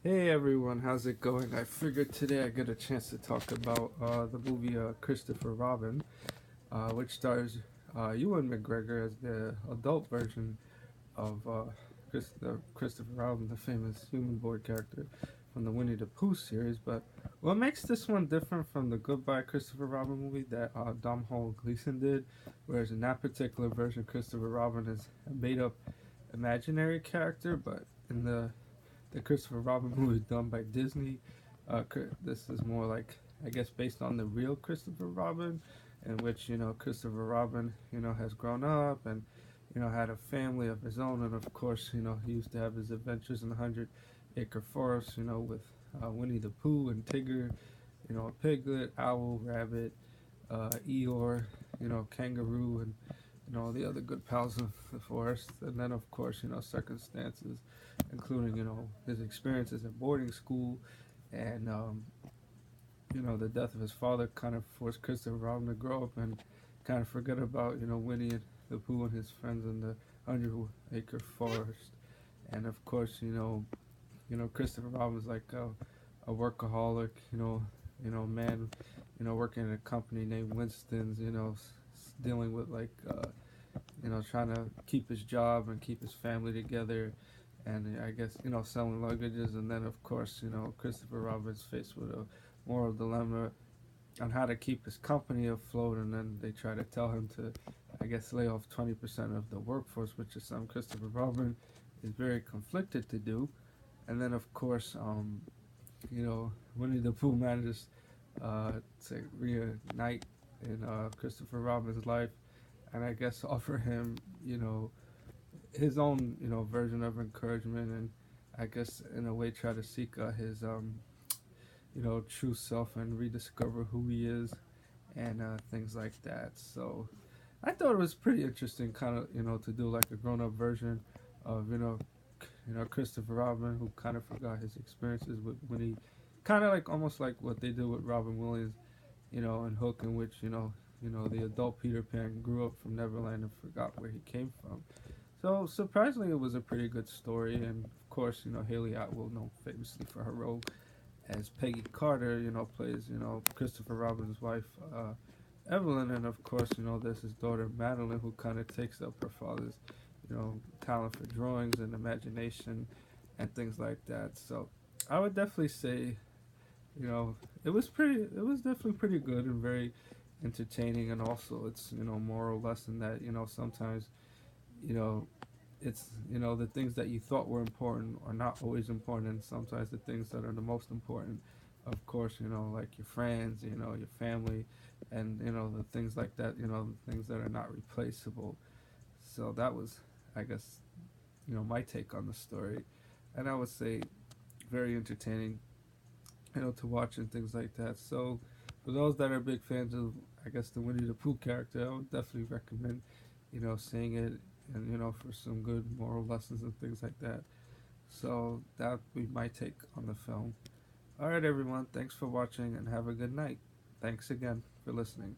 Hey everyone, how's it going? I figured today I get a chance to talk about the movie Christopher Robin, which stars Ewan McGregor as the adult version of Christopher Robin, the famous human board character from the Winnie the Pooh series. But what makes this one different from the Goodbye Christopher Robin movie that Domhnall Gleeson did, whereas in that particular version, Christopher Robin is a made-up imaginary character, but in the Christopher Robin movie done by Disney. This is more like, I guess, based on the real Christopher Robin, in which Christopher Robin has grown up and had a family of his own, and of course he used to have his adventures in the 100 Acre Forest, with Winnie the Pooh and Tigger, a piglet, owl, rabbit, Eeyore, kangaroo, and all the other good pals of the forest. And then, of course, circumstances, including, his experiences at boarding school and, the death of his father kind of forced Christopher Robin to grow up and kind of forget about, Winnie and the Pooh and his friends in the 100 Acre Forest. And of course, Christopher Robin's like a workaholic, man, working in a company named Winston's, dealing with like trying to keep his job and keep his family together, and I guess selling luggages, and then of course Christopher Robin's faced with a moral dilemma on how to keep his company afloat, and then they try to tell him to, I guess, lay off 20% of the workforce, which is something Christopher Robin is very conflicted to do, and then of course Winnie the Pooh manages to reunite in Christopher Robin's life, and I guess offer him, his own, version of encouragement, and I guess in a way try to seek his, true self and rediscover who he is, and things like that. So I thought it was pretty interesting, kind of, to do like a grown-up version of, Christopher Robin, who kind of forgot his experiences with when he, kind of like almost like what they did with Robin Williams, and Hook, in which the adult Peter Pan grew up from Neverland and forgot where he came from. So surprisingly, it was a pretty good story, and of course, Haley Atwell, known famously for her role as Peggy Carter, plays Christopher Robin's wife, Evelyn, and of course, there's his daughter Madeline, who kind of takes up her father's, talent for drawings and imagination and things like that. So I would definitely say, it was definitely pretty good and very entertaining, and also it's moral lesson that sometimes you know it's the things that you thought were important are not always important, and sometimes the things that are the most important, of course, like your friends, your family, and the things like that, the things that are not replaceable. So that was, I guess, my take on the story, and I would say very entertaining, to watch and things like that. So for those that are big fans of, I guess, the Winnie the Pooh character, I would definitely recommend, seeing it, and for some good moral lessons and things like that. So that would be my take on the film. All right, everyone. Thanks for watching and have a good night. Thanks again for listening.